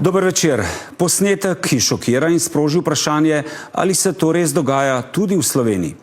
Dober večer. Posnetek, ki šokira in sproži vprašanje, ali se to res dogaja tudi v Sloveniji.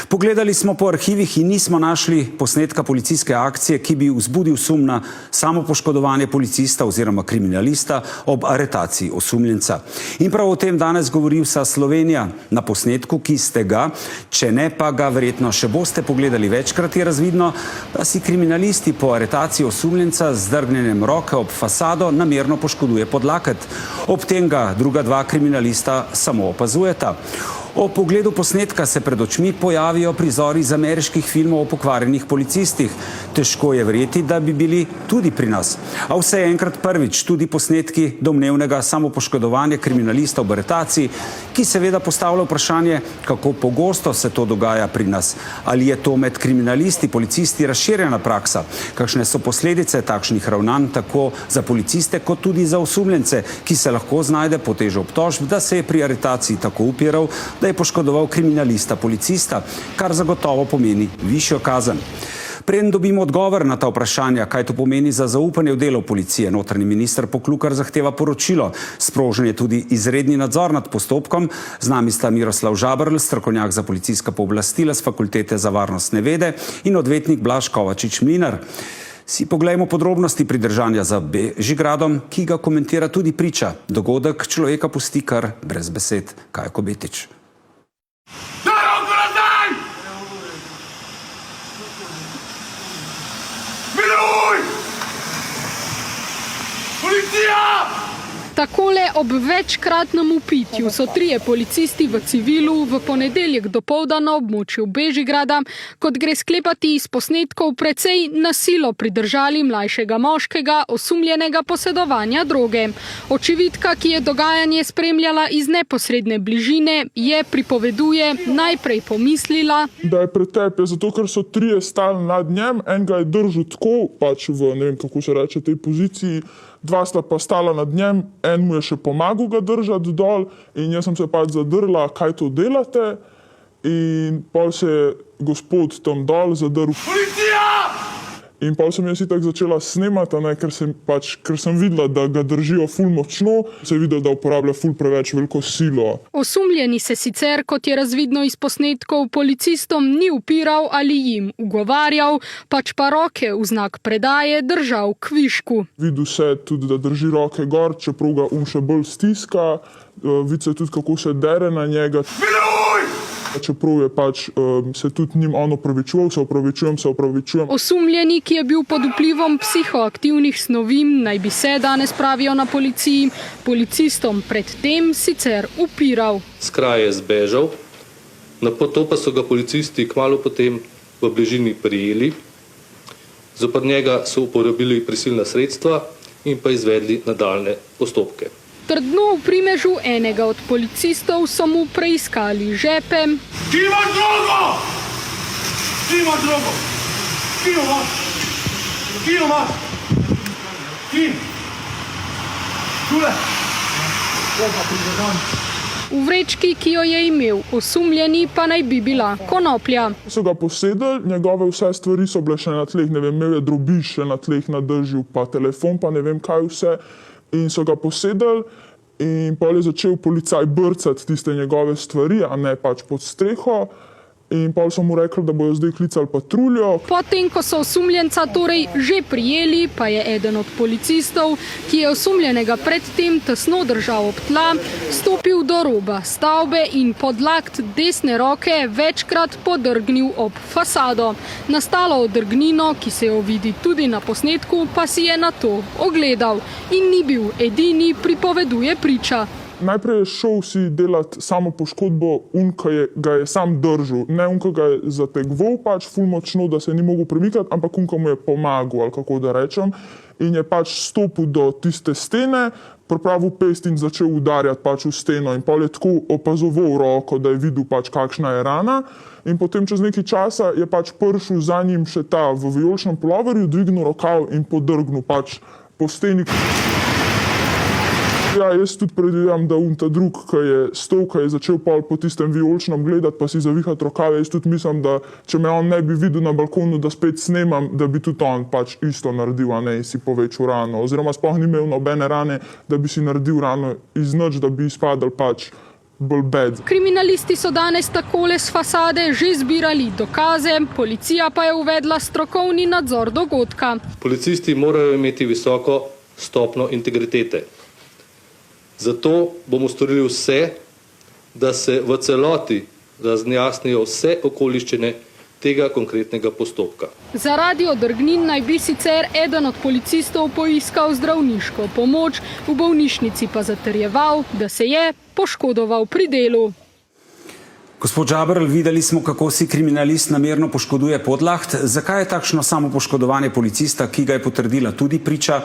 Pogledali smo po arhivih in nismo našli posnetka policijske akcije, ki bi vzbudil sum na samopoškodovanje policista oziroma kriminalista ob aretaciji osumljenca. In prav o tem danes govori vsa Slovenija. Na posnetku, ki ste ga, če ne pa ga verjetno še boste pogledali večkrat, je razvidno, da si kriminalisti po aretaciji osumljenca z zdrgnjenjem roke ob fasado namerno poškoduje podlaket. Ob tem ga druga dva kriminalista samo opazujeta. O pogledu posnetka se pred očmi pojavijo prizori iz ameriških filmov o pokvarjenih policistih. Težko je verjeti, da bi bili tudi pri nas. A vse enkrat prvič tudi posnetki domnevnega samopoškodovanja kriminalista ob aretaciji, ki seveda postavlja vprašanje, kako pogosto se to dogaja pri nas. Ali je to med kriminalisti, policisti razširjena praksa? Kakšne so posledice takšnih ravnanj tako za policiste, kot tudi za osumljence, ki se lahko znajde pod težo obtožb, da se je pri aretaciji tako upiral, da je poškodoval kriminalista policista, kar zagotovo pomeni višjo kazen. Preden dobimo odgovor na ta vprašanja, kaj to pomeni za zaupanje v delo policije, notranji minister Poklukar zahteva poročilo. Sprožen je tudi izredni nadzor nad postopkom. Z nami sta Miroslav Žaberl, strokovnjak za policijska pooblastila z Fakultete za varnostne vede, in odvetnik Blaž Kovačič-Mlinar. Si poglejmo podrobnosti pridržanja za Bežigradom, ki ga komentira tudi priča. Dogodek človeka pusti kar brez besed. Kajko Betič. Takole ob večkratnem vpitju so trije policisti v civilu v ponedeljek dopoldan na območju Bežigrada, kot gre sklepati iz posnetkov, precej na silo pridržali mlajšega moškega, osumljenega posedovanja droge. Očividka, ki je dogajanje spremljala iz neposredne bližine, pripoveduje, najprej pomislila, da je pretep, zato ker so trije stali nad njem, en ga je držal tako, pač v, ne vem kako se reče, tej poziciji, dva sta pa stala nad njem, en mu je še pomagal ga držati dol in jaz sem se pač zadrla, kaj to delate, in pol se je gospod tam dol zadrl. Policija! In pol sem jaz itak začela snemati, ker sem videla, da ga držijo ful močno, se je videla, da uporablja ful preveč veliko silo. Osumljeni se sicer, kot je razvidno iz posnetkov, policistom ni upiral ali jim ugovarjal, pač pa roke v znak predaje držal k višku. Videl se tudi, da drži roke gor, čeprav ga še bolj stiska, vidi se tudi, kako se dere na njega. Čeprav je pač se tudi njim on opravičujem. Osumljeni, ki je bil pod vplivom psihoaktivnih snovi, naj bi se, danes pravijo na policiji, policistom predtem sicer upiral. S kraja je zbežal, nato pa so ga policisti kmalu potem v bližini prijeli, zoper njega so uporabili prisilna sredstva in pa izvedli nadaljne postopke. Trdno v primežu enega od policistov so mu preiskali žepe. Ki ima drogo? Ki ima drogo? Ki jo imaš? Ki jo imaš? Ki? Tule? V vrečki, ki jo je imel osumljeni, pa naj bi bila konoplja. So ga posedali, njegove vse stvari so bile še na tleh, ne vem, imel je drobiž še na tleh nadržil, pa telefon, pa ne vem kaj vse. In so ga posedali in pol je začel policaj brcati tiste njegove stvari, a ne pač pod streho. In pol so mu rekli, da bojo zdaj klicali patruljo. Potem, ko so osumljenca torej že prijeli, pa je eden od policistov, ki je osumljenega predtem tesno držal ob tla, stopil do roba stavbe in pod lakt desne roke večkrat podrgnil ob fasado. Nastalo odrgnino, ki se jo vidi tudi na posnetku, pa si je nato ogledal in ni bil edini, pripoveduje priča. Najprej je šel si delati samo poškodbo, ki ga je sam držal. Ne ki ga je zategval pač ful močno, da se ni mogel premikati, ampak ki mu je pomagal, ali kako da rečem. In je pač stopil do tiste stene, pripravil pest in začel udarjati pač v steno. In pol je tako opazoval roko, da je videl pač kakšna je rana. In potem čez nekaj časa je pač prišel za njim še ta v vijoličnem puloverju, dvignil rokav in podrgnil pač po steni. Ja, jaz tudi predvidevam, da ta drug, ki je stol, ki je začel pol po tistem vijoličnem gledati, pa si zavihati rokave, jaz tudi mislim, da če me on ne bi videl na balkonu, da spet snemam, da bi tudi on pač isto naredil, a ne, in si povečal rano. Oziroma sploh ni imel nobene rane, da bi si naredil rano iz nič, da bi izpadal pač bolj bed. Kriminalisti so danes takole s fasade že zbirali dokaze, policija pa je uvedla strokovni nadzor dogodka. Policisti morajo imeti visoko stopnjo integritete. Zato bomo storili vse, da se v celoti razjasnijo vse okoliščine tega konkretnega postopka. Zaradi odrgnin naj bi sicer eden od policistov poiskal zdravniško pomoč, v bolnišnici pa zatrjeval, da se je poškodoval pri delu. Gospod Žaberl, videli smo, kako si kriminalist namerno poškoduje podlaht. Zakaj je takšno samopoškodovanje policista, ki ga je potrdila tudi priča,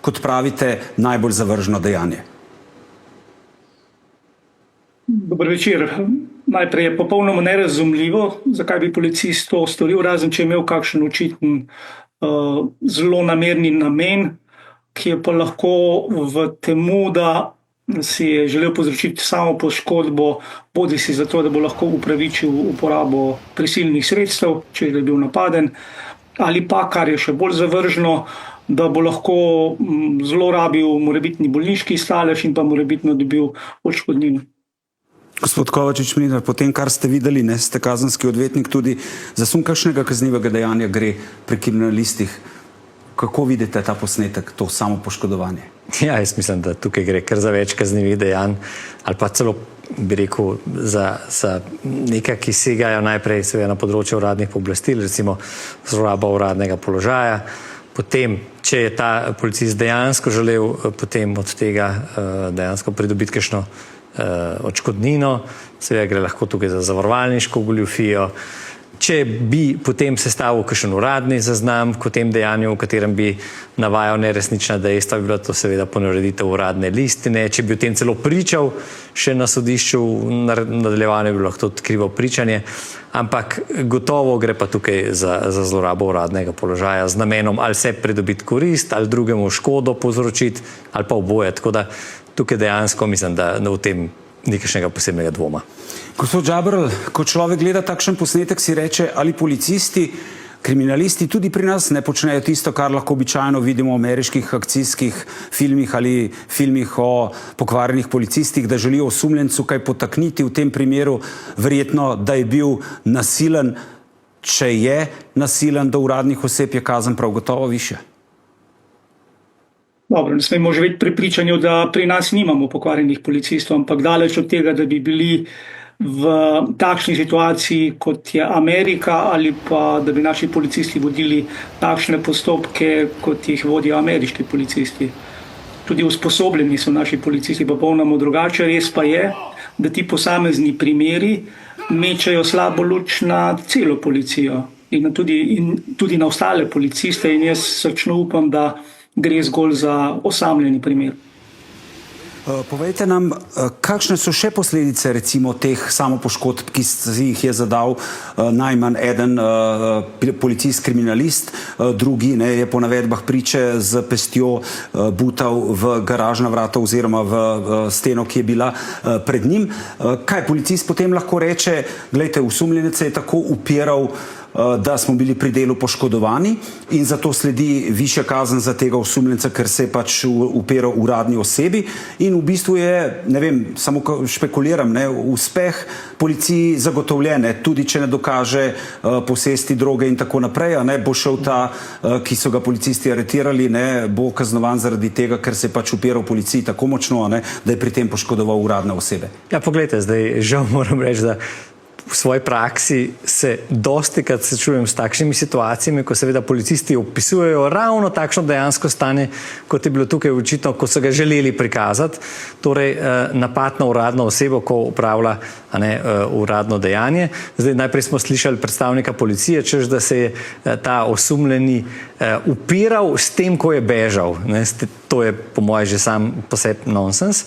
kot pravite, najbolj zavržno dejanje? Dober večer. Najprej je popolnoma nerazumljivo, zakaj bi policist to storil, razen če je imel kakšen očiten zelo namerni namen, ki je pa lahko v temu, da si je želel povzročiti samo poškodbo, bodi si zato, da bo lahko upravičil uporabo prisilnih sredstev, če je bil napaden, ali pa, kar je še bolj zavržno, da bo lahko zlorabil morebitni bolniški stalež in pa morebitno dobil odškodnino. Gospod Kovačič-Mlinar, po tem, kar ste videli, ste kazenski odvetnik, tudi za sum kakšnega kaznivega dejanja gre pri kriminalistih. Kako vidite ta posnetek, to samopoškodovanje? Ja, jaz mislim, da tukaj gre kar za več kaznivih dejanj, ali pa celo, bi rekel, za nekaj, ki segajo najprej seveda na področju uradnih pooblastil, recimo zloraba uradnega položaja. Potem, če je ta policist dejansko želel potem od tega dejansko pridobiti kakšno odškodnino, seveda gre lahko tukaj za zavarovalniško goljufijo. Če bi potem sestavil kakšen uradni zaznam v tem dejanju, v katerem bi navajal neresnična dejstva, bi bila to seveda ponareditev uradne listine. Če bi o tem celo pričal še na sodišču, v nadaljevanju bi lahko odkrival pričanje, ampak gotovo gre pa tukaj za zlorabo uradnega položaja z namenom ali se pridobiti korist, ali drugemu škodo povzročiti, ali pa oboje. Tako da tukaj dejansko mislim, da v tem ni kakšnega posebnega dvoma. Gospod Žaberl, ko človek gleda takšen posnetek, si reče, ali policisti, kriminalisti tudi pri nas ne počnejo tisto, kar lahko običajno vidimo v ameriških akcijskih filmih ali filmih o pokvarjenih policistih, da želijo osumljencu kaj potakniti, v tem primeru verjetno, da je bil nasilen. Če je nasilen do uradnih oseb, je kazen prav gotovo višja. Dobro, ne smemo živeti pri prepričanju, da pri nas nimamo pokvarjenih policistov, ampak daleč od tega, da bi bili v takšni situaciji, kot je Amerika, ali pa da bi naši policisti vodili takšne postopke, kot jih vodijo ameriški policisti. Tudi usposobljeni so naši policisti popolnoma drugače. Res pa je, da ti posamezni primeri mečejo slabo luč na celo policijo in tudi na ostale policiste, in jaz srčno upam, da gre zgolj za osamljeni primer. Povejte nam, kakšne so še posledice recimo teh samopoškodb, ki si jih je zadal najmanj eden policist kriminalist, drugi je po navedbah priče z pestjo butal v garažna vrata oziroma v steno, ki je bila pred njim. Kaj policist potem lahko reče? Glejte, osumljenec se je tako upiral, da smo bili pri delu poškodovani in zato sledi višja kazen za tega osumljenca, ker se je pač upiral uradni osebi, in v bistvu je, ne vem, samo špekuliram, uspeh policiji zagotovljen, tudi če ne dokaže posesti droge in tako naprej, bo šel ta, ki so ga policisti aretirali, bo kaznovan zaradi tega, ker se je pač upiral policiji tako močno, da je pri tem poškodoval uradne osebe. Ja, poglejte, zdaj žal moram reči, da v svoji praksi se dostikrat srečujem s takšnimi situacijami, ko seveda policisti opisujejo ravno takšno dejansko stanje, kot je bilo tukaj očitno, ko so ga želeli prikazati, torej napad na uradno osebo, ko upravlja uradno dejanje. Zdaj najprej smo slišali predstavnika policije, češ da se je ta osumljeni upiral s tem, ko je bežal. to je po mojem že sam po sebi nonsens.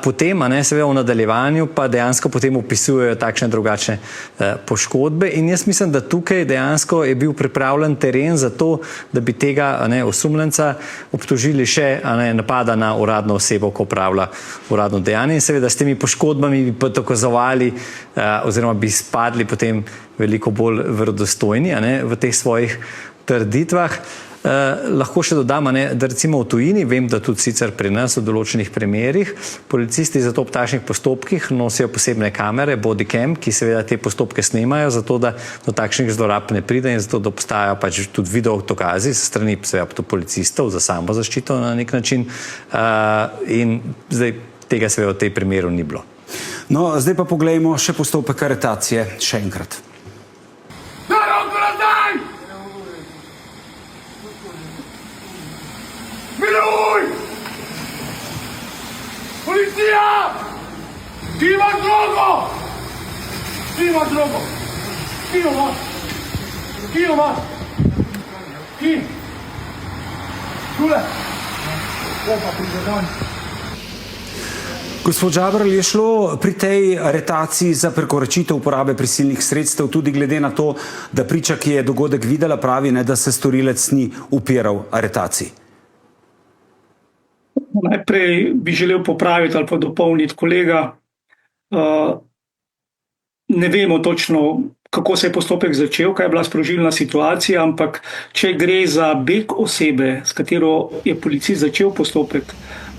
Potem, seveda v nadaljevanju pa dejansko potem opisujejo takšne drugačne poškodbe in jaz mislim, da tukaj dejansko je bil pripravljen teren za to, da bi tega osumljenca obtožili še napada na uradno osebo, ko opravlja uradno dejanje in seveda s temi poškodbami bi pa dokazovali oziroma bi spadli potem veliko bolj verodostojni v teh svojih trditvah. Lahko še dodam, da recimo v tujini, vem, da tudi sicer pri nas v določenih primerih, policisti zato v takšnih postopkih nosijo posebne kamere, bodycam, ki seveda te postopke snemajo, zato da do takšnih zlorab ne pride in zato da obstajajo pač tudi video dokazi s strani seveda policistov za samo zaščito na nek način in zdaj tega seveda v tej primeru ni bilo. No, zdaj pa poglejmo še postopek aretacije še enkrat. Miluj! Policija! Ki imaš drogo! Ki imaš drogo! Ki jo imaš? Ki jo imaš? Ki? Tule! Opa, prizadon. Gospod Žaberl, je šlo pri tej aretaciji za prekoračitev uporabe prisilnih sredstev tudi glede na to, da priča, ki je dogodek videla, pravi, da se storilec ni upiral aretaciji? Najprej bi želel popraviti ali pa dopolniti kolega. Ne vemo točno, kako se je postopek začel, kaj je bila sprožilna situacija, ampak če gre za beg osebe, s katero je policist začel postopek,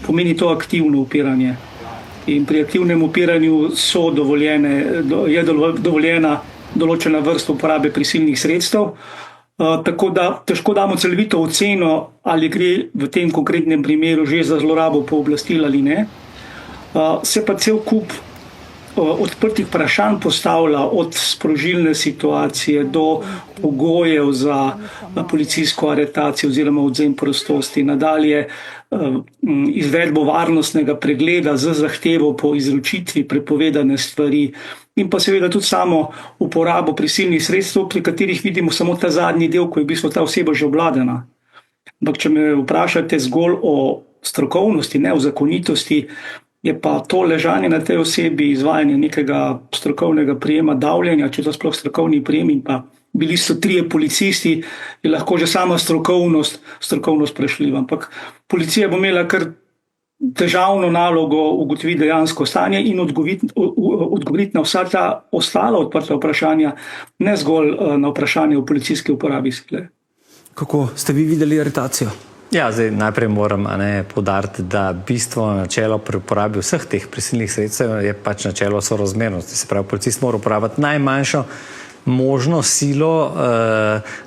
pomeni to aktivno upiranje. In pri aktivnem upiranju je dovoljena določena vrsta uporabe prisilnih sredstev. Tako da težko damo celovito oceno, ali gre v tem konkretnem primeru že za zlorabo pooblastil ali ne. Se pa cel kup odprtih vprašanj postavlja od sprožilne situacije do pogojev za policijsko aretacijo oziroma odvzem prostosti. Nadalje izvedbo varnostnega pregleda z zahtevo po izročitvi prepovedane stvari in pa seveda tudi samo uporabo prisilnih sredstev, pri katerih vidimo samo ta zadnji del, ko je v bistvu ta oseba že obvladana. Ampak če me vprašate zgolj o strokovnosti, ne o zakonitosti, je pa to ležanje na tej osebi, izvajanje nekega strokovnega prijema davljenja, če to sploh strokovni prijem in pa bili so 3 policisti, je lahko že sama strokovnost vprašljiva. Ampak policija bo imela kar težavno nalogo ugotoviti dejansko stanje in odgovoriti na vsa ta ostala odprta vprašanja, ne zgolj na vprašanje o policijski uporabi sile. Kako ste vi videli aretacijo? Ja, zdaj najprej moram poudariti, da bistvo načelo pri uporabi vseh teh prisilnih sredstev je pač načelo sorazmernosti. Se pravi, policist mora uporabiti najmanjšo možno silo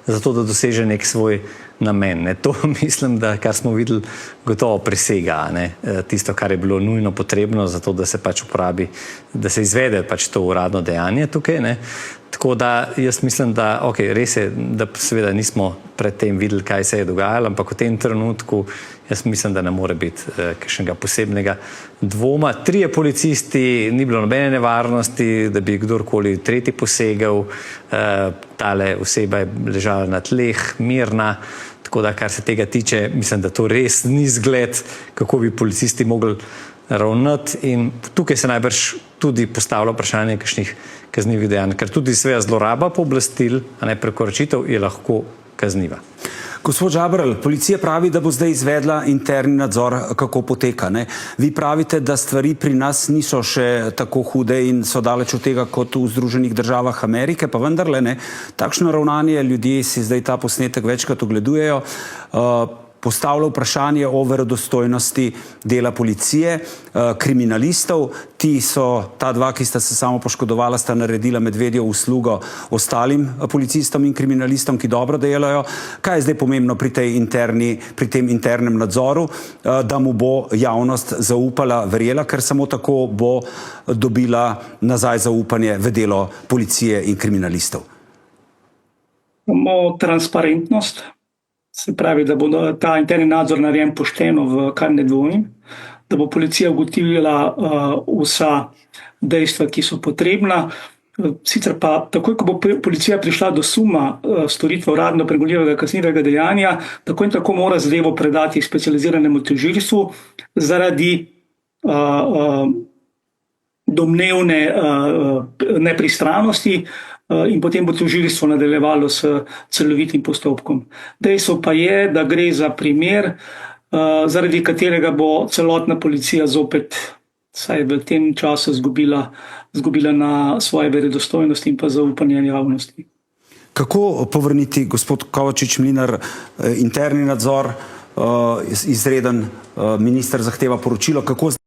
za to, da doseže nek svoj namen. To mislim, da kar smo videli, gotovo presega tisto, kar je bilo nujno potrebno za to, da se pač uporabi, da se izvede pač to uradno dejanje tukaj. Tako da jaz mislim, da res je, da seveda nismo predtem videli, kaj se je dogajalo, ampak v tem trenutku jaz mislim, da ne more biti kakšnega posebnega dvoma. 3 policisti, ni bilo nobene nevarnosti, da bi kdorkoli tretji posegel. Tale oseba je ležala na tleh, mirna. Tako da, kar se tega tiče, mislim, da to res ni zgled, kako bi policisti mogli ravnati. In tukaj se najbrž tudi postavlja vprašanje kakšnih kaznivih dejanj, ker tudi sveda zloraba pooblastil, prekoračitev je lahko kazniva. Gospod Žaberl, policija pravi, da bo zdaj izvedla interni nadzor, kako poteka. Vi pravite, da stvari pri nas niso še tako hude in so daleč od tega kot v Združenih državah Amerike, pa vendarle ne. Takšno ravnanje, ljudje si zdaj ta posnetek večkrat ogledujejo, postavlja vprašanje o verodostojnosti dela policije, kriminalistov. Ti so, ta 2, ki sta se samo poškodovala, sta naredila medvedjo uslugo ostalim policistom in kriminalistom, ki dobro delajo. Kaj je zdaj pomembno pri tem internem nadzoru? Da mu bo javnost zaupala, verjela, ker samo tako bo dobila nazaj zaupanje v delo policije in kriminalistov. Samo transparentnost. Se pravi, da bo ta interni nadzor narejen pošteno, v kar ne dvomim, da bo policija ugotovila vsa dejstva, ki so potrebna. Sicer pa takoj, ko bo policija prišla do suma storitve uradno pregonljivega kaznivega dejanja, tako in tako mora zadevo predati specializiranemu tožilstvu zaradi domnevne nepristranosti in potem bo tožilstvo nadaljevalo s celovitim postopkom. Dejstvo pa je, da gre za primer, zaradi katerega bo celotna policija zopet saj v tem času izgubila na svoje verodostojnosti in pa zaupanje javnosti. Kako povrniti, gospod Kovačič Mlinar, interni nadzor, izreden minister zahteva poročilo, kako